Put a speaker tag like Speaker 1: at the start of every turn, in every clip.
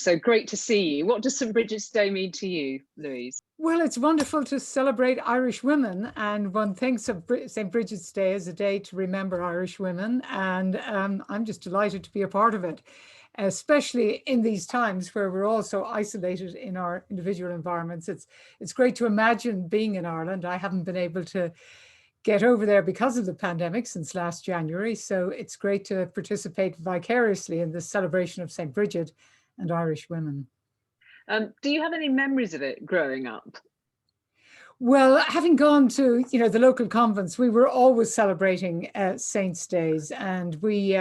Speaker 1: So great to see you. What does St. Brigid's Day mean to you, Louise?
Speaker 2: Well, it's wonderful to celebrate Irish women, and one thinks of St. Brigid's Day as a day to remember Irish women, and I'm just delighted to be a part of it, especially in these times where we're all so isolated in our individual environments. It's great to imagine being in Ireland. I haven't been able to get over there because of the pandemic since last January, so it's great to participate vicariously in the celebration of St. Brigid and Irish women.
Speaker 1: Do you have any memories of it growing up?
Speaker 2: Well, having gone to the local convents, we were always celebrating Saints' Days, and we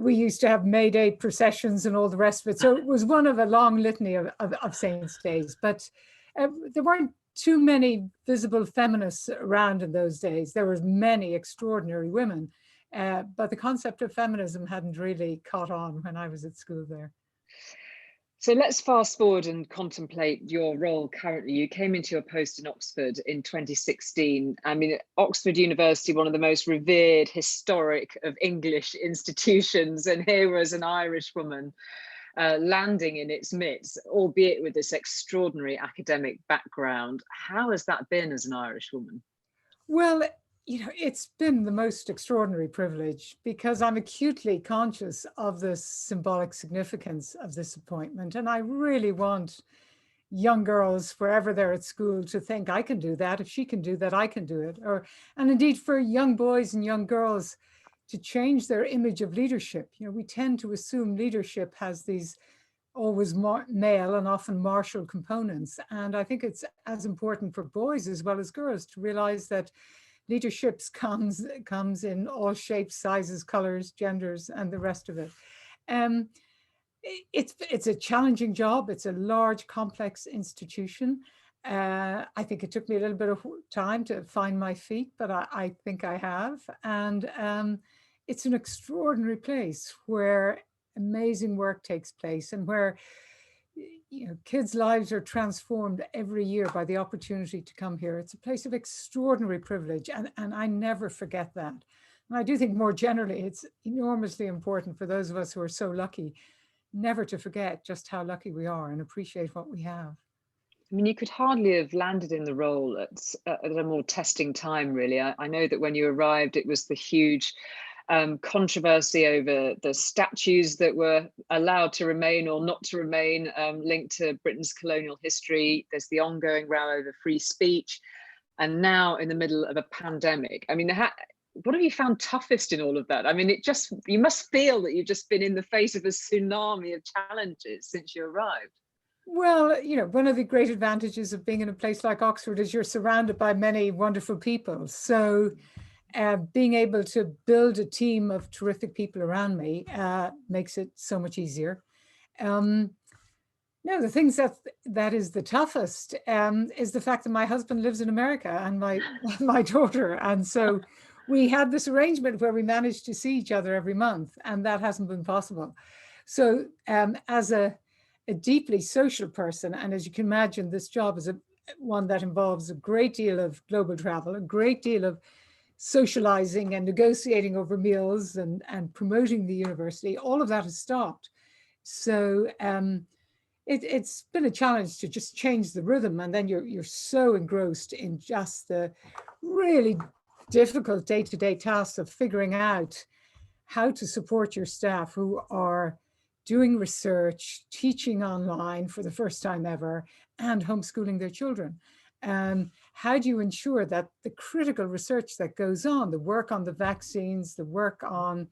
Speaker 2: used to have May Day processions and all the rest of it. So it was one of a long litany of Saints' Days. But there weren't too many visible feminists around in those days. There were many extraordinary women, but the concept of feminism hadn't really caught on when I was at school there.
Speaker 1: So let's fast forward and contemplate your role currently. You came into your post in Oxford in 2016. I mean, Oxford University, one of the most revered, historic of English institutions, and here was an Irish woman landing in its midst, albeit with this extraordinary academic background. How has that been as an Irish woman?
Speaker 2: Well, it's been the most extraordinary privilege because I'm acutely conscious of the symbolic significance of this appointment. And I really want young girls, wherever they're at school, to think, I can do that. If she can do that, I can do it. And indeed for young boys and young girls to change their image of leadership. We tend to assume leadership has these always male and often martial components. And I think it's as important for boys as well as girls to realize that leadership comes in all shapes, sizes, colors, genders, and the rest of it. It's a challenging job. It's a large, complex institution. I think it took me a little bit of time to find my feet, but I think I have. And it's an extraordinary place where amazing work takes place and where kids' lives are transformed every year by the opportunity to come here. It's a place of extraordinary privilege, and I never forget that. And I do think more generally, it's enormously important for those of us who are so lucky never to forget just how lucky we are and appreciate what we have.
Speaker 1: I mean, you could hardly have landed in the role at a more testing time, really. I know that when you arrived, it was the huge controversy over the statues that were allowed to remain or not to remain linked to Britain's colonial history. There's the ongoing row over free speech. And now in the middle of a pandemic, I mean, what have you found toughest in all of that? I mean, you must feel that you've just been in the face of a tsunami of challenges since you arrived.
Speaker 2: Well, one of the great advantages of being in a place like Oxford is you're surrounded by many wonderful people. So being able to build a team of terrific people around me makes it so much easier. No, the things that is the toughest is the fact that my husband lives in America and my daughter. And so we had this arrangement where we managed to see each other every month, and that hasn't been possible. So as a deeply social person, and as you can imagine, this job is one that involves a great deal of global travel, a great deal of socializing and negotiating over meals and promoting the university. All of that has stopped. So it's been a challenge to just change the rhythm, and then you're so engrossed in just the really difficult day-to-day tasks of figuring out how to support your staff who are doing research, teaching online for the first time ever, and homeschooling their children. How do you ensure that the critical research that goes on, the work on the vaccines, the work on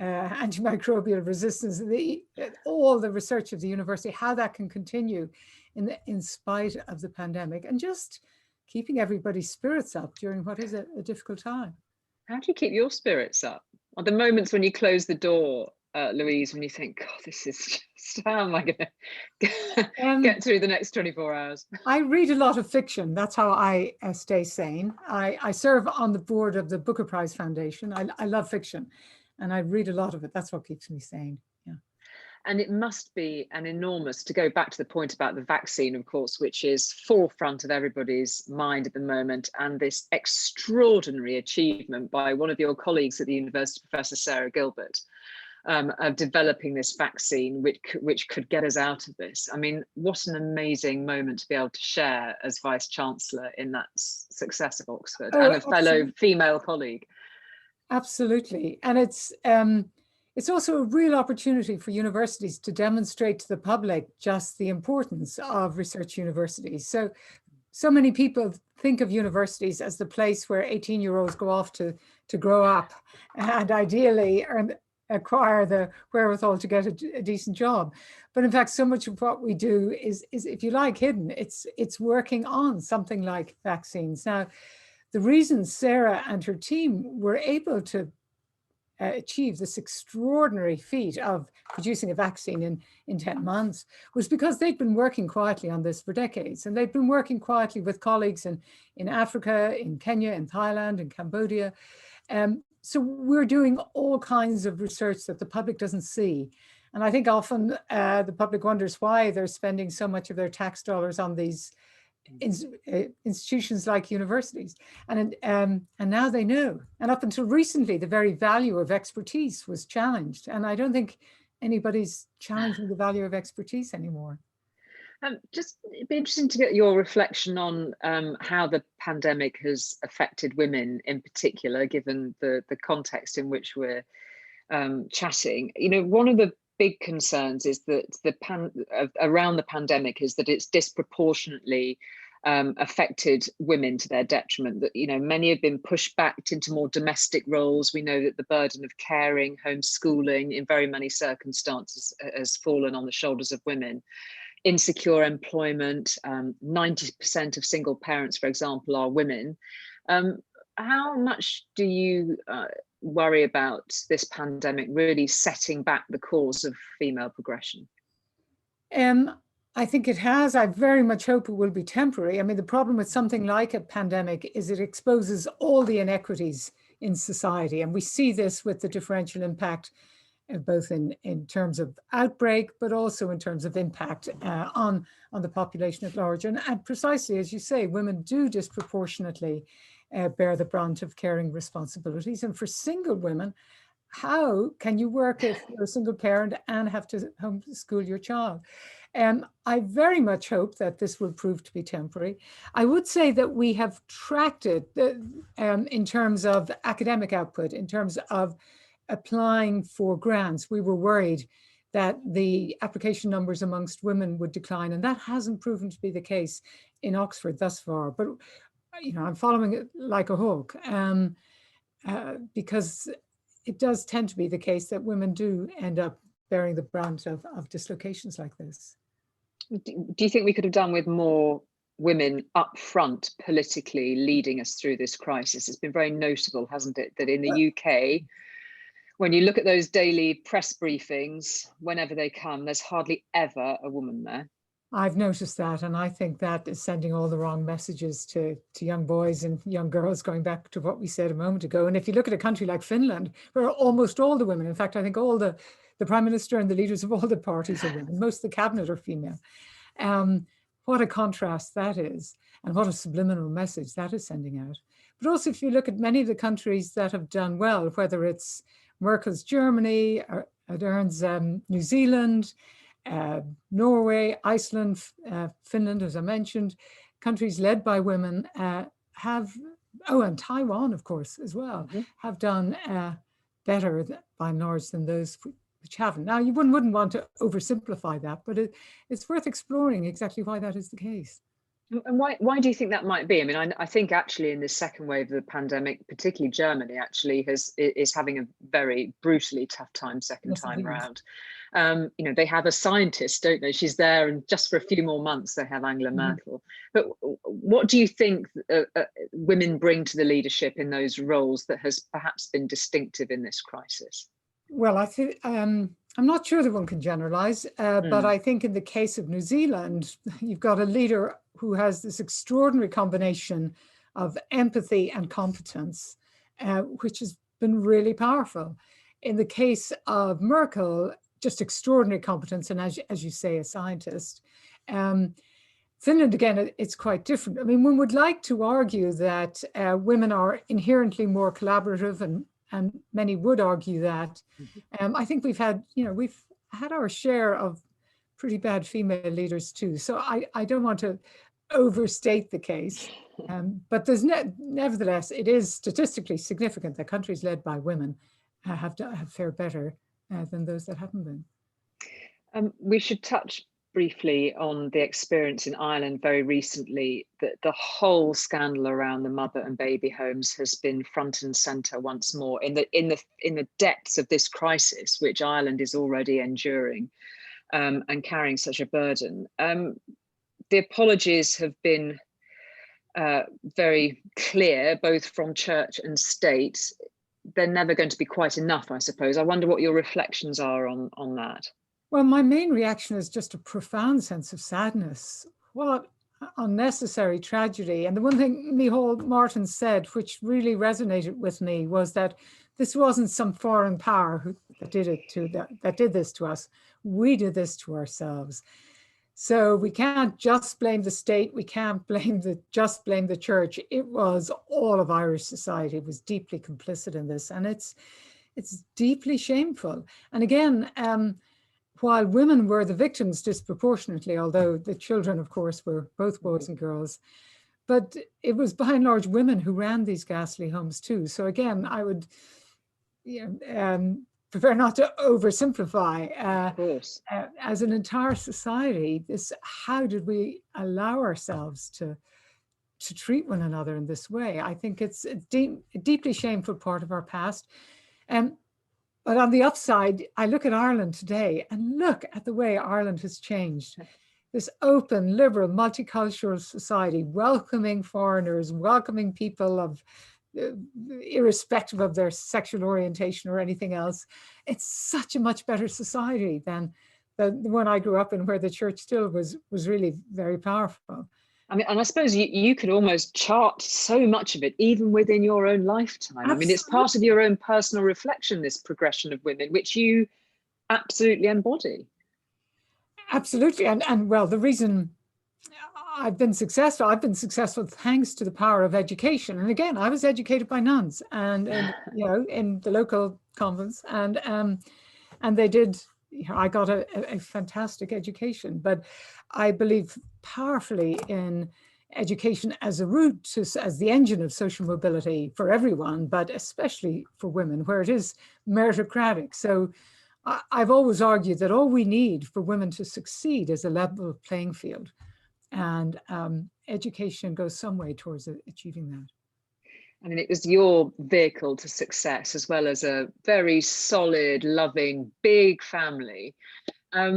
Speaker 2: antimicrobial resistance, all the research of the university, how that can continue in spite of the pandemic, and just keeping everybody's spirits up during what is a difficult time.
Speaker 1: How do you keep your spirits up? Are the moments when you close the door, Louise, when you think, God, this is just, how am I going to get through the next 24 hours?
Speaker 2: I read a lot of fiction. That's how I stay sane. I serve on the board of the Booker Prize Foundation. I love fiction, and I read a lot of it. That's what keeps me sane. Yeah.
Speaker 1: And it must be an enormous, to go back to the point about the vaccine, of course, which is forefront of everybody's mind at the moment, and this extraordinary achievement by one of your colleagues at the university, Professor Sarah Gilbert. of developing this vaccine, which could get us out of this. I mean, what an amazing moment to be able to share as Vice Chancellor in that success of Oxford, and a fellow female colleague.
Speaker 2: Absolutely. And it's also a real opportunity for universities to demonstrate to the public just the importance of research universities. So many people think of universities as the place where 18-year-olds go off to grow up and ideally acquire the wherewithal to get a decent job. But in fact, so much of what we do is, if you like, hidden. It's working on something like vaccines. Now, the reason Sarah and her team were able to achieve this extraordinary feat of producing a vaccine in 10 months was because they'd been working quietly on this for decades. And they'd been working quietly with colleagues in Africa, in Kenya, in Thailand, in Cambodia. So we're doing all kinds of research that the public doesn't see. And I think often the public wonders why they're spending so much of their tax dollars on these institutions like universities. And now they know. And up until recently, the very value of expertise was challenged. And I don't think anybody's challenging the value of expertise anymore.
Speaker 1: Just it'd be interesting to get your reflection on how the pandemic has affected women in particular, given the context in which we're chatting. You know, one of the big concerns is that around the pandemic is that it's disproportionately affected women to their detriment. That, you know, many have been pushed back into more domestic roles. We know that the burden of caring, homeschooling in very many circumstances has fallen on the shoulders of women. Insecure employment, 90% of single parents, for example, are women. How much do you worry about this pandemic really setting back the cause of female progression?
Speaker 2: I think it has. I very much hope it will be temporary. I mean, the problem with something like a pandemic is it exposes all the inequities in society. And we see this with the differential impact, both in terms of outbreak, but also in terms of impact on the population at large. And precisely, as you say, women do disproportionately bear the brunt of caring responsibilities. And for single women, how can you work if you're a single parent and have to homeschool your child? I very much hope that this will prove to be temporary. I would say that we have tracked it in terms of academic output, in terms of applying for grants. We were worried that the application numbers amongst women would decline, and that hasn't proven to be the case in Oxford thus far. But you know, I'm following it like a hawk because it does tend to be the case that women do end up bearing the brunt of dislocations like this.
Speaker 1: Do you think we could have done with more women up front politically leading us through this crisis? It's been very notable, hasn't it, that in the UK, when you look at those daily press briefings, whenever they come, there's hardly ever a woman there.
Speaker 2: I've noticed that, and I think that is sending all the wrong messages to young boys and young girls, going back to what we said a moment ago. And if you look at a country like Finland, where almost all the women, in fact, I think all the Prime Minister and the leaders of all the parties are women, most of the cabinet are female. What a contrast that is, and what a subliminal message that is sending out. But also, if you look at many of the countries that have done well, whether it's Merkel's Germany, Ardern's New Zealand, Norway, Iceland, Finland, as I mentioned, countries led by women have, and Taiwan, of course, as well, have done better by and large than those which haven't. Now, you wouldn't want to oversimplify that, but it's worth exploring exactly why that is the case.
Speaker 1: And why do you think that might be? I mean, I think actually in this second wave of the pandemic, particularly Germany actually is having a very brutally tough time second time around. You know, they have a scientist, don't they? She's there, and just for a few more months, they have Angela Merkel. But what do you think women bring to the leadership in those roles that has perhaps been distinctive in this crisis?
Speaker 2: Well, I think I'm not sure that one can generalize, but I think in the case of New Zealand, you've got a leader who has this extraordinary combination of empathy and competence, which has been really powerful. In the case of Merkel, just extraordinary competence, and as you say, a scientist. Finland, again, it's quite different. I mean, one would like to argue that women are inherently more collaborative and many would argue that. I think we've had our share of pretty bad female leaders too. So I don't want to overstate the case, but there's nevertheless, it is statistically significant that countries led by women have fared better than those that haven't been.
Speaker 1: We should touch briefly on the experience in Ireland very recently, that the whole scandal around the mother and baby homes has been front and center once more in the depths of this crisis, which Ireland is already enduring and carrying such a burden. The apologies have been very clear, both from church and state. They're never going to be quite enough, I suppose. I wonder what your reflections are on that.
Speaker 2: Well, my main reaction is just a profound sense of sadness. What unnecessary tragedy. And the one thing Micheál Martin said, which really resonated with me, was that this wasn't some foreign power that did this to us. We did this to ourselves. So we can't just blame the state. We can't just blame the church. It was all of Irish society was deeply complicit in this, and it's deeply shameful. And again, while women were the victims disproportionately, although the children, of course, were both boys and girls, but it was by and large women who ran these ghastly homes too. So again, I would prefer not to oversimplify.
Speaker 1: Of course.
Speaker 2: As an entire society, how did we allow ourselves to treat one another in this way? I think it's a deeply shameful part of our past. But on the upside, I look at Ireland today and look at the way Ireland has changed. This open, liberal, multicultural society, welcoming foreigners, welcoming people of irrespective of their sexual orientation or anything else. It's such a much better society than the one I grew up in, where the church still was really very powerful.
Speaker 1: I mean, and I suppose you could almost chart so much of it, even within your own lifetime. Absolutely. I mean, it's part of your own personal reflection, this progression of women, which you absolutely embody.
Speaker 2: Absolutely. And well, the reason I've been successful thanks to the power of education. And again, I was educated by nuns and in the local convents, and they did. I got a fantastic education, but I believe powerfully in education as a route as the engine of social mobility for everyone, but especially for women, where it is meritocratic. So I've always argued that all we need for women to succeed is a level playing field, and education goes some way towards achieving that.
Speaker 1: I mean, it was your vehicle to success, as well as a very solid, loving, big family. I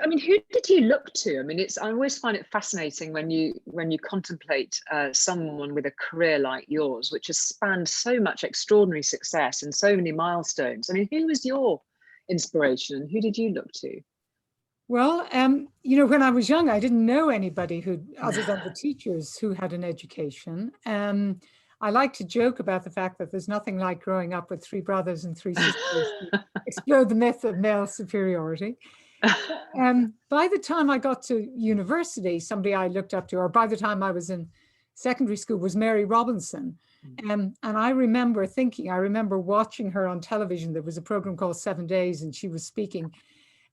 Speaker 1: mean, who did you look to? I mean, I always find it fascinating when you contemplate someone with a career like yours, which has spanned so much extraordinary success and so many milestones. I mean, who was your inspiration, and who did you look to?
Speaker 2: Well, when I was young, I didn't know anybody other than the teachers who had an education. I like to joke about the fact that there's nothing like growing up with 3 brothers and 3 sisters to explode the myth of male superiority. By the time I got to university, somebody I looked up to, or by the time I was in secondary school, was Mary Robinson. And I remember watching her on television. There was a program called 7 Days, and she was speaking.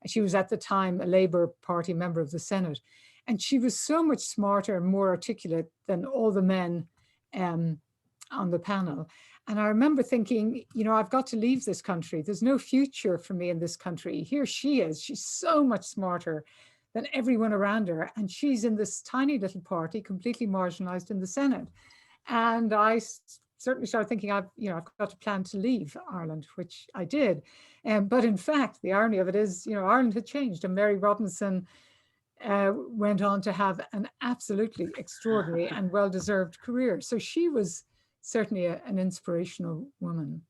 Speaker 2: She was at the time a Labour Party member of the Senate. And she was so much smarter and more articulate than all the men on the panel. And I remember thinking, I've got to leave this country. There's no future for me in this country. Here she is. She's so much smarter than everyone around her. And she's in this tiny little party, completely marginalized in the Senate. And I certainly started thinking, I've got to plan to leave Ireland, which I did. But in fact, the irony of it is, Ireland had changed, and Mary Robinson went on to have an absolutely extraordinary and well-deserved career. So she was certainly an inspirational woman.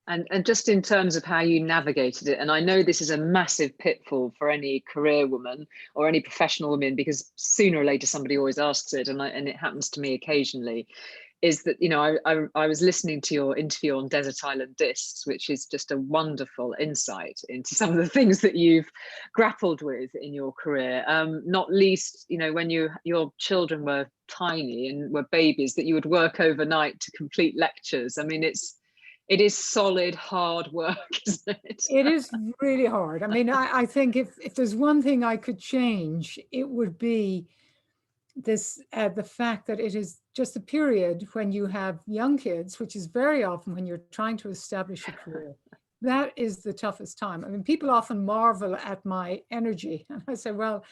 Speaker 1: And just in terms of how you navigated it, and I know this is a massive pitfall for any career woman or any professional woman, because sooner or later somebody always asks it, and it happens to me occasionally, is that, I was listening to your interview on Desert Island Discs, which is just a wonderful insight into some of the things that you've grappled with in your career, not least, when your children were tiny and were babies, that you would work overnight to complete lectures. I mean, It is solid, hard work, isn't it?
Speaker 2: It is really hard. I mean, I think if there's one thing I could change, it would be this the fact that it is just a period when you have young kids, which is very often when you're trying to establish a career. That is the toughest time. I mean, people often marvel at my energy, and I say, well,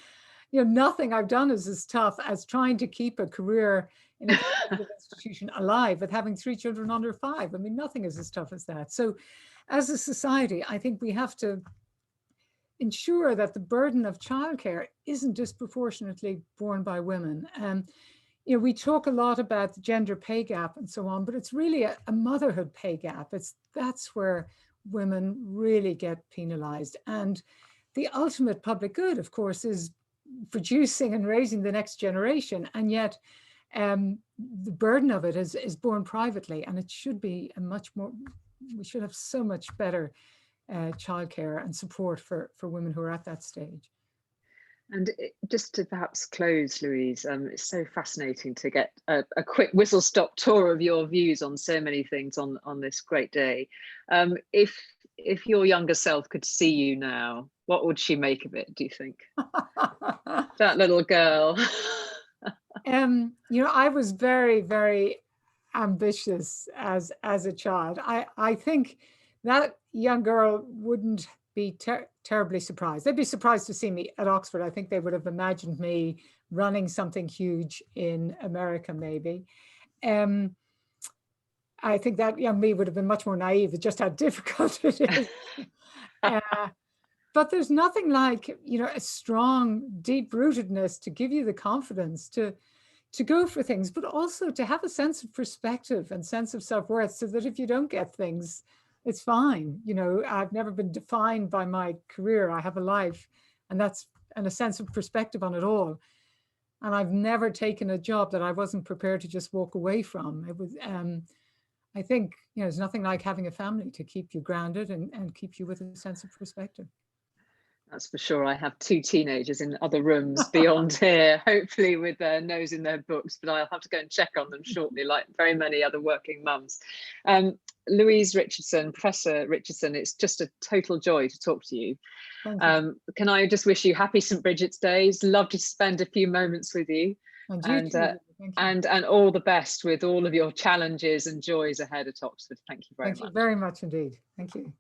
Speaker 2: nothing I've done is as tough as trying to keep a career in a institution alive with having 3 children under 5. I mean, nothing is as tough as that. So as a society, I think we have to ensure that the burden of childcare isn't disproportionately borne by women. We talk a lot about the gender pay gap and so on, but it's really a motherhood pay gap. That's where women really get penalized. And the ultimate public good, of course, is producing and raising the next generation. And yet the burden of it is borne privately, and it should be we should have so much better childcare and support for women who are at that stage.
Speaker 1: And just to perhaps close, Louise, it's so fascinating to get a quick whistle-stop tour of your views on so many things on this great day. If your younger self could see you now, what would she make of it, do you think? That little girl.
Speaker 2: I was very, very ambitious as a child. I think that young girl wouldn't be terribly surprised. They'd be surprised to see me at Oxford. I think they would have imagined me running something huge in America, maybe. I think that young me would have been much more naive at just how difficult it is. But there's nothing like, a strong, deep-rootedness to give you the confidence to go for things, but also to have a sense of perspective and sense of self-worth, so that if you don't get things, it's fine. I've never been defined by my career. I have a life, and a sense of perspective on it all. And I've never taken a job that I wasn't prepared to just walk away from. It was, I think, there's nothing like having a family to keep you grounded and keep you with a sense of perspective.
Speaker 1: That's for sure. I have 2 teenagers in other rooms beyond here, hopefully with their nose in their books, but I'll have to go and check on them shortly, like very many other working mums. Louise Richardson, Professor Richardson, it's just a total joy to talk to you. Can I just wish you happy St. Brigid's Days? Love to spend a few moments with you. And all the best with all of your challenges and joys ahead at Oxford. Thank you very much.
Speaker 2: Thank you very much indeed. Thank you.